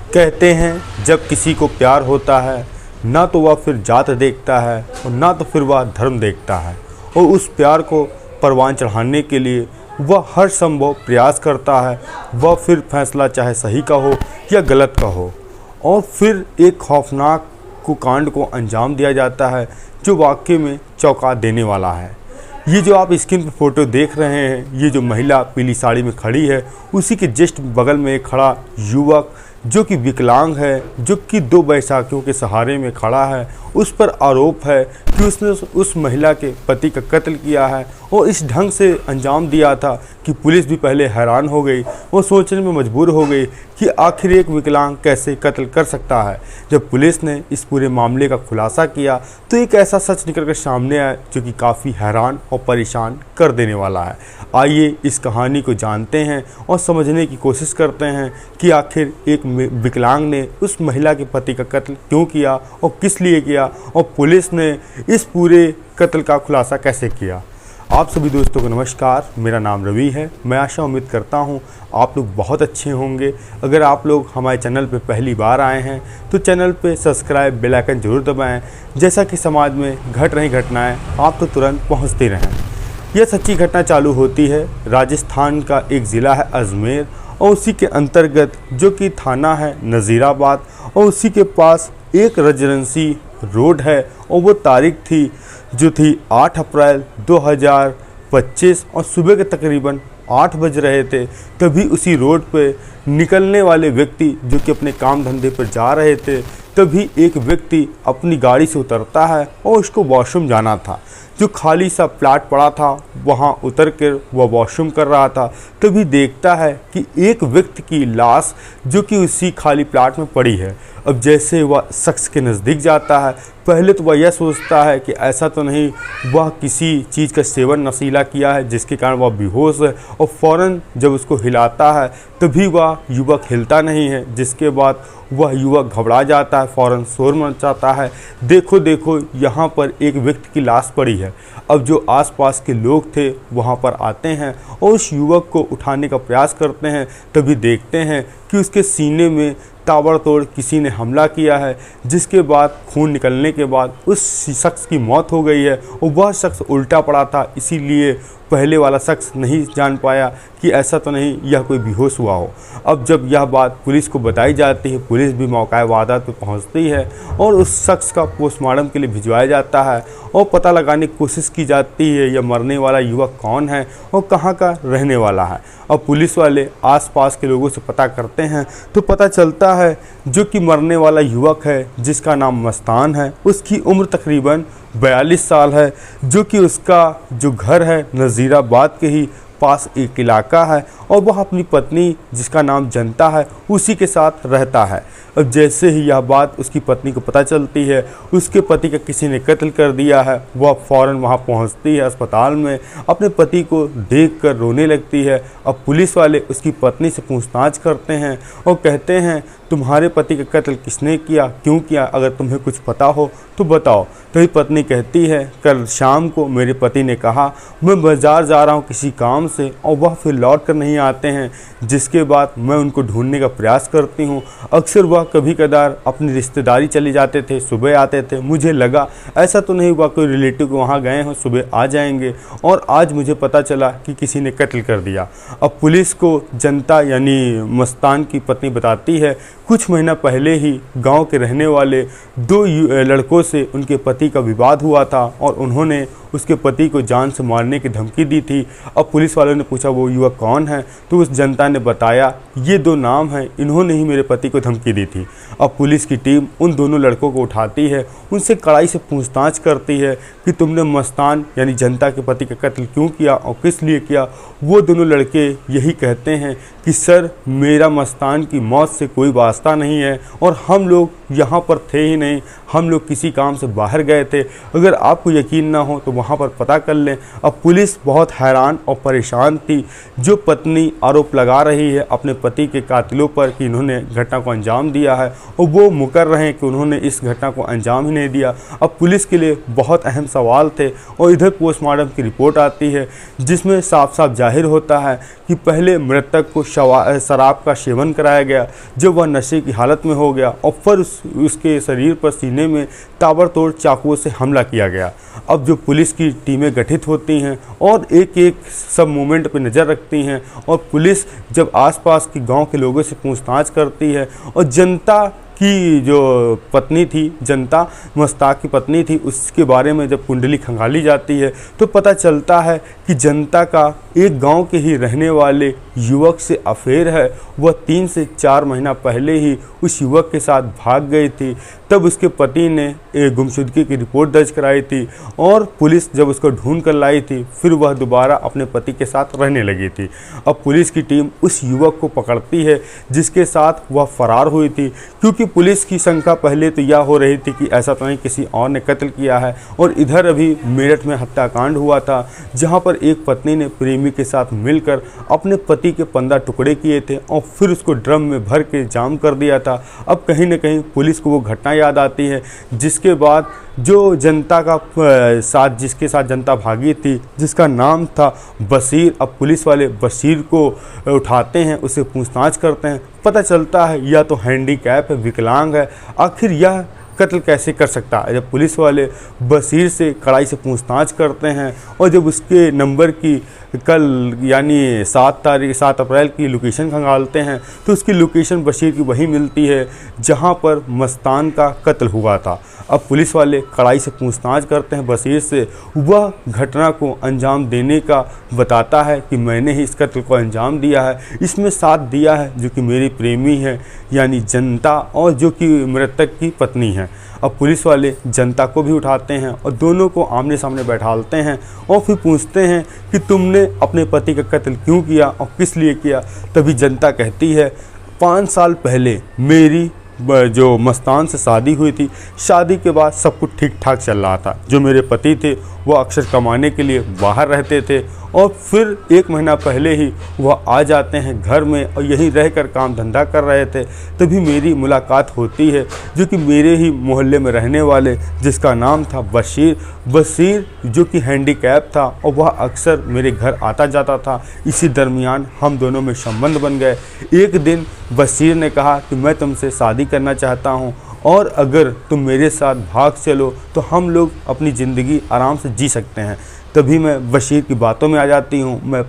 कहते हैं जब किसी को प्यार होता है ना तो वह फिर जात देखता है और ना तो फिर वह धर्म देखता है, और उस प्यार को परवान चढ़ाने के लिए वह हर संभव प्रयास करता है। वह फिर फैसला चाहे सही का हो या गलत का हो, और फिर एक खौफनाक कांड को अंजाम दिया जाता है जो वाकई में चौंका देने वाला है। ये जो आप स्क्रीन पर फोटो देख रहे हैं, ये जो महिला पीली साड़ी में खड़ी है, उसी के जस्ट बगल में एक खड़ा युवक जो कि विकलांग है, जो कि दो बैसाखियों के सहारे में खड़ा है। उस पर आरोप है कि उसने उस महिला के पति का कत्ल किया है और इस ढंग से अंजाम दिया था कि पुलिस भी पहले हैरान हो गई। वो सोचने में मजबूर हो गई कि आखिर एक विकलांग कैसे कत्ल कर सकता है। जब पुलिस ने इस पूरे मामले का खुलासा किया तो एक ऐसा सच निकल कर सामने आया जो कि काफ़ी हैरान और परेशान कर देने वाला है। आइए इस कहानी को जानते हैं और समझने की कोशिश करते हैं कि आखिर एक विकलांग ने उस महिला के पति का कत्ल क्यों किया और किस लिए किया, और पुलिस ने इस पूरे कत्ल का खुलासा कैसे किया। आप सभी दोस्तों को नमस्कार, मेरा नाम रवि है। मैं आशा उम्मीद करता हूँ आप लोग बहुत अच्छे होंगे। अगर आप लोग हमारे चैनल पर पहली बार आए हैं तो चैनल पे सब्सक्राइब, बेल आइकन जरूर दबाएं, जैसा कि समाज में घट रही घटनाएं आप तो तुरंत पहुँचती रहें। यह सच्ची घटना चालू होती है राजस्थान का एक ज़िला है अजमेर, और उसी के अंतर्गत जो कि थाना है नज़ीराबाद, और उसी के पास एक रेजिडेंसी रोड है, और वो तारीख थी जो थी 8 अप्रैल 2025, और सुबह के तकरीबन 8 बज रहे थे। तभी उसी रोड पे निकलने वाले व्यक्ति जो कि अपने काम धंधे पर जा रहे थे, तभी एक व्यक्ति अपनी गाड़ी से उतरता है और उसको वॉशरूम जाना था। जो खाली सा प्लाट पड़ा था वहाँ उतर कर वह वॉशरूम कर रहा था। तभी देखता है कि एक व्यक्ति की लाश जो कि उसी खाली प्लाट में पड़ी है। अब जैसे वह शख्स के नज़दीक जाता है, पहले तो वह यह सोचता है कि ऐसा तो नहीं वह किसी चीज़ का सेवन नशीला किया है जिसके कारण वह बेहोश है, और फ़ौरन जब उसको हिलाता है तभी वह युवक हिलता नहीं है, जिसके बाद वह युवक घबरा जाता है, फ़ौरन शोर मचाता है, देखो देखो यहाँ पर एक व्यक्ति की लाश पड़ी है। अब जो आसपास के लोग थे वहाँ पर आते हैं और उस युवक को उठाने का प्रयास करते हैं। तभी देखते हैं कि उसके सीने में ताबड़तोड़ किसी ने हमला किया है, जिसके बाद खून निकलने के बाद उस शख्स की मौत हो गई है, और वह शख्स उल्टा पड़ा था। इसीलिए पहले वाला शख्स नहीं जान पाया कि ऐसा तो नहीं यह कोई बेहोश हुआ हो। अब जब यह बात पुलिस को बताई जाती है, पुलिस भी मौका वारदात पर पहुंचती है और उस शख्स का पोस्टमार्टम के लिए भिजवाया जाता है, और पता लगाने की कोशिश की जाती है यह मरने वाला युवक कौन है और कहाँ का रहने वाला है। अब पुलिस वाले आसपास के लोगों से पता करते हैं तो पता चलता है जो कि मरने वाला युवक है, जिसका नाम मस्तान है, उसकी उम्र तकरीबन 42 साल है, जो कि उसका जो घर है नज़ीराबाद के ही पास एक इलाका है, और वह अपनी पत्नी जिसका नाम जनता है उसी के साथ रहता है। अब जैसे ही यह बात उसकी पत्नी को पता चलती है, उसके पति का किसी ने कत्ल कर दिया है, वह फ़ौरन वहां पहुंचती है अस्पताल में, अपने पति को देखकर रोने लगती है। अब पुलिस वाले उसकी पत्नी से पूछताछ करते हैं और कहते हैं तुम्हारे पति का कत्ल किसने किया, क्यों किया, अगर तुम्हें कुछ पता हो तो बताओ। तभी पत्नी कहती है कल शाम को मेरे पति ने कहा मैं बाज़ार जा रहा हूँ किसी काम से, और वह फिर लौट कर नहीं आते हैं, जिसके बाद मैं उनको ढूंढने का प्रयास करती हूँ। अक्सर वह कभी कदार अपनी रिश्तेदारी चले जाते थे, सुबह आते थे। मुझे लगा ऐसा तो नहीं हुआ कोई रिलेटिव को वहाँ गए हों, सुबह आ जाएंगे, और आज मुझे पता चला कि किसी ने कत्ल कर दिया। अब पुलिस को जनता यानी मस्तान की पत्नी बताती है कुछ महीना पहले ही गांव के रहने वाले 2 लड़कों से उनके पति का विवाद हुआ था, और उन्होंने उसके पति को जान से मारने की धमकी दी थी। अब पुलिस वालों ने पूछा वो युवक कौन है, तो उस जनता ने बताया ये 2 नाम हैं, इन्होंने ही मेरे पति को धमकी दी थी। अब पुलिस की टीम उन दोनों लड़कों को उठाती है, उनसे कड़ाई से पूछताछ करती है कि तुमने मस्तान यानी जनता के पति का कत्ल क्यों किया और किस लिए किया। वो दोनों लड़के यही कहते हैं कि सर मेरा मस्तान की मौत से कोई वास्ता नहीं है, और हम लोग यहाँ पर थे ही नहीं, हम लोग किसी काम से बाहर गए थे। अगर आपको यकीन ना हो तो वहाँ पर पता कर लें। अब पुलिस बहुत हैरान और परेशान थी। जो पत्नी आरोप लगा रही है अपने पति के कातिलों पर कि इन्होंने घटना को अंजाम दिया है, और वो मुकर रहे हैं कि उन्होंने इस घटना को अंजाम ही नहीं दिया। अब पुलिस के लिए बहुत अहम सवाल थे। और इधर पोस्टमार्टम की रिपोर्ट आती है जिसमें साफ साफ जाहिर होता है कि पहले मृतक को शराब का सेवन कराया गया, जब वह नशे की हालत में हो गया, और फिर उसके शरीर पर सीने में ताबड़तोड़ चाकुओं से हमला किया गया। अब जो पुलिस की टीमें गठित होती हैं और एक एक सब मूवमेंट पर नज़र रखती हैं, और पुलिस जब आसपास की गांव के लोगों से पूछताछ करती है, और जनता की जो पत्नी थी, जनता मस्ताक की पत्नी थी, उसके बारे में जब कुंडली खंगाली जाती है तो पता चलता है कि जनता का एक गांव के ही रहने वाले युवक से अफेयर है। वह 3 से 4 महीना पहले ही उस युवक के साथ भाग गई थी। तब उसके पति ने एक गुमशुदगी की रिपोर्ट दर्ज कराई थी, और पुलिस जब उसको ढूंढ कर लाई थी फिर वह दोबारा अपने पति के साथ रहने लगी थी। अब पुलिस की टीम उस युवक को पकड़ती है जिसके साथ वह फरार हुई थी, क्योंकि पुलिस की शंका पहले तो यह हो रही थी कि ऐसा तो नहीं किसी और ने कत्ल किया है। और इधर अभी मेरठ में हत्याकांड हुआ था, जहां पर एक पत्नी ने प्रेमी के साथ मिलकर अपने पति के 15 टुकड़े किए थे और फिर उसको ड्रम में भर के जाम कर दिया था। अब कहीं न कहीं पुलिस को वो घटना याद आती है, जिसके बाद जो जनता का साथ जिसके साथ जनता भागी थी, जिसका नाम था बशीर, अब पुलिस वाले बशीर को उठाते हैं, उसे पूछताछ करते हैं। पता चलता है यह तो हैंडीकैप है, विकलांग है। आखिर यह कत्ल कैसे कर सकता है? जब पुलिस वाले बशीर से कड़ाई से पूछताछ करते हैं, और जब उसके नंबर की कल यानी 7 अप्रैल की लोकेशन खंगालते हैं, तो उसकी लोकेशन बशीर की वही मिलती है जहां पर मस्तान का कत्ल हुआ था। अब पुलिस वाले कड़ाई से पूछताछ करते हैं बशीर से। वह घटना को अंजाम देने का बताता है कि मैंने ही इस कत्ल को अंजाम दिया है। इसमें साथ दिया है जो कि मेरी प्रेमी है, यानी जनता, और जो कि मृतक की पत्नी है। अब पुलिस वाले जनता को भी उठाते हैं और दोनों को आमने सामने बैठालते हैं, और फिर पूछते हैं कि तुमने अपने पति का कत्ल क्यों किया और किस लिए किया। तभी जनता कहती है 5 साल पहले मेरी जो मस्तान से शादी हुई थी, शादी के बाद सब कुछ ठीक ठाक चल रहा था। जो मेरे पति थे वो अक्सर कमाने के लिए बाहर रहते थे, और फिर 1 महीना पहले ही वह आ जाते हैं घर में और यहीं रहकर काम धंधा कर रहे थे। तभी मेरी मुलाकात होती है जो कि मेरे ही मोहल्ले में रहने वाले, जिसका नाम था बशीर जो कि हैंडीकैप था, और वह अक्सर मेरे घर आता जाता था। इसी दरमियान हम दोनों में संबंध बन गए। एक दिन बशीर ने कहा कि मैं तुमसे शादी करना चाहता हूँ, और अगर तुम मेरे साथ भाग चलो तो हम लोग अपनी ज़िंदगी आराम से जी सकते हैं। तभी मैं बशीर की बातों में आ जाती हूँ। मैं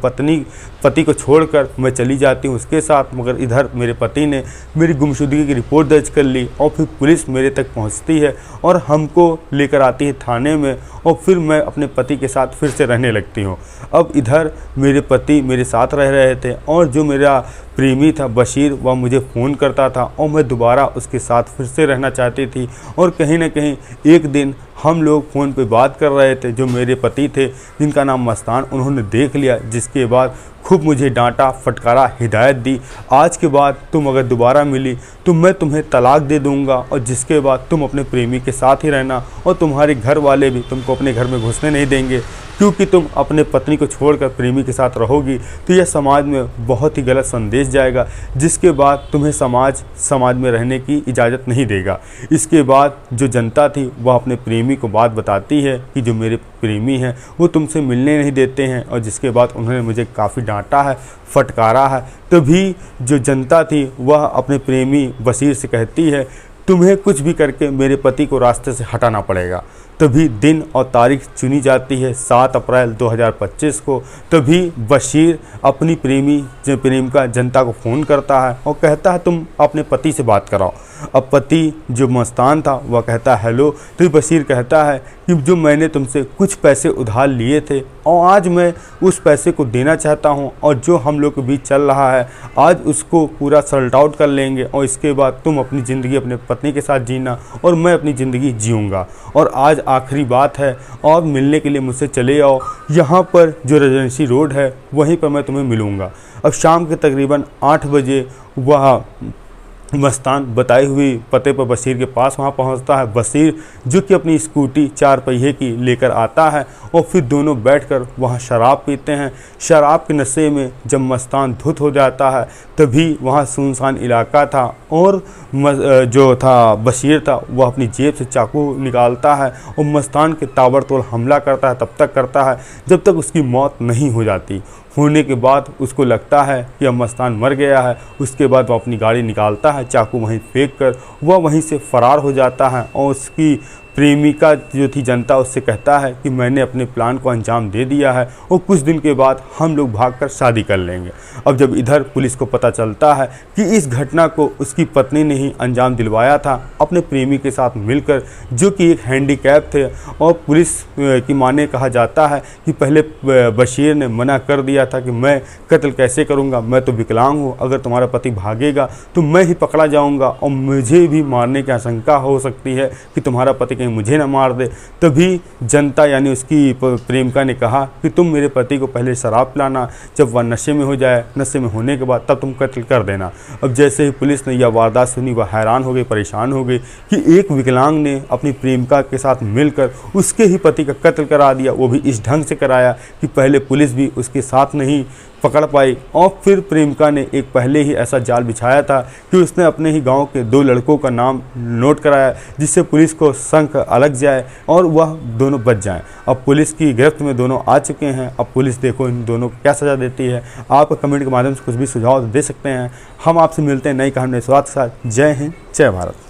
पति को छोड़कर मैं चली जाती हूँ उसके साथ, मगर इधर मेरे पति ने मेरी गुमशुदगी की रिपोर्ट दर्ज कर ली, और फिर पुलिस मेरे तक पहुँचती है और हमको लेकर आती है थाने में, और फिर मैं अपने पति के साथ फिर से रहने लगती हूँ। अब इधर मेरे पति मेरे साथ रह रहे थे, और जो मेरा प्रेमी था बशीर, वह मुझे फ़ोन करता था और मैं दोबारा उसके साथ फिर से रहना चाहती थी। और कहीं ना कहीं एक दिन हम लोग फ़ोन पे बात कर रहे थे। जो मेरे पति थे जिनका नाम मस्तान, उन्होंने देख लिया, जिसके बाद खूब मुझे डांटा, फटकारा, हिदायत दी, आज के बाद तुम अगर दोबारा मिली तो मैं तुम्हें तलाक दे दूंगा, और जिसके बाद तुम अपने प्रेमी के साथ ही रहना, और तुम्हारे घर वाले भी तुमको अपने घर में घुसने नहीं देंगे, क्योंकि तुम अपने पत्नी को छोड़कर प्रेमी के साथ रहोगी तो यह समाज में बहुत ही गलत संदेश जाएगा, जिसके बाद तुम्हें समाज में रहने की इजाज़त नहीं देगा। इसके बाद जो जनता थी वह अपने प्रेमी को बात बताती है कि जो मेरे प्रेमी हैं वो तुमसे मिलने नहीं देते हैं, और जिसके बाद उन्होंने मुझे काफ़ी डांटा है, फटकारा है। तभी जो जनता थी वह अपने प्रेमी बशीर से कहती है तुम्हें कुछ भी करके मेरे पति को रास्ते से हटाना पड़ेगा। तभी दिन और तारीख चुनी जाती है 7 अप्रैल 2025 को। तभी बशीर अपनी प्रेमिका जनता को फ़ोन करता है और कहता है तुम अपने पति से बात कराओ। अब पति जो मस्तान था वह कहता है हेलो। तो बशीर कहता है कि जो मैंने तुमसे कुछ पैसे उधार लिए थे और आज मैं उस पैसे को देना चाहता हूं, और जो हम लोग के बीच चल रहा है आज उसको पूरा सॉल्ट आउट कर लेंगे, और इसके बाद तुम अपनी ज़िंदगी अपने पत्नी के साथ जीना और मैं अपनी ज़िंदगी जीऊँगा, और आज आखिरी बात है और मिलने के लिए मुझसे चले आओ। यहाँ पर जो रेजेंसी रोड है वहीं पर मैं तुम्हें मिलूँगा। अब शाम के तकरीबन 8 बजे वह मस्तान बताई हुई पते पर बशीर के पास वहाँ पहुँचता है। बशीर जो कि अपनी स्कूटी 4 पहिए की लेकर आता है और फिर दोनों बैठकर वहाँ शराब पीते हैं। शराब के नशे में जब मस्तान धुत हो जाता है तभी वहाँ सुनसान इलाका था और जो था बशीर था वह अपनी जेब से चाकू निकालता है और मस्तान के ताबड़तोड़ हमला करता है। तब तक करता है जब तक उसकी मौत नहीं हो जाती। होने के बाद उसको लगता है कि अब मस्तान मर गया है। उसके बाद वह अपनी गाड़ी निकालता है, चाकू वहीं फेंक कर वह वहीं से फरार हो जाता है और उसकी प्रेमिका जो थी जनता उससे कहता है कि मैंने अपने प्लान को अंजाम दे दिया है और कुछ दिन के बाद हम लोग भागकर शादी कर लेंगे। अब जब इधर पुलिस को पता चलता है कि इस घटना को उसकी पत्नी ने ही अंजाम दिलवाया था अपने प्रेमी के साथ मिलकर, जो कि एक हैंडीकैप थे, और पुलिस की माने कहा जाता है कि पहले बशीर ने मना कर दिया था कि मैं कत्ल कैसे करूँगा, मैं तो विकलांग हूँ, अगर तुम्हारा पति भागेगा तो मैं ही पकड़ा जाऊँगा और मुझे भी मारने की आशंका हो सकती है कि तुम्हारा पति कहीं मुझे ना मार दे। तभी जनता यानी उसकी प्रेमिका ने कहा कि तुम मेरे पति को पहले शराब पिलाना, जब वह नशे में हो जाए, नशे में होने के बाद तब तुम कत्ल कर देना। अब जैसे ही पुलिस ने यह वारदात सुनी वह हैरान हो गई, परेशान हो गई कि एक विकलांग ने अपनी प्रेमिका के साथ मिलकर उसके ही पति का कत्ल करा दिया, वो भी इस ढंग से कराया कि पहले पुलिस भी उसके साथ नहीं पकड़ पाई। और फिर प्रेमिका ने एक पहले ही ऐसा जाल बिछाया था कि उसने अपने ही गांव के 2 लड़कों का नाम नोट कराया जिससे पुलिस को शंख अलग जाए और वह दोनों बच जाएं। अब पुलिस की गिरफ्त में दोनों आ चुके हैं। अब पुलिस देखो इन दोनों को क्या सज़ा देती है। आप कमेंट के माध्यम से कुछ भी सुझाव दे सकते हैं। हम आपसे मिलते हैं नई कहानी के साथ। जय हिंद, जय भारत।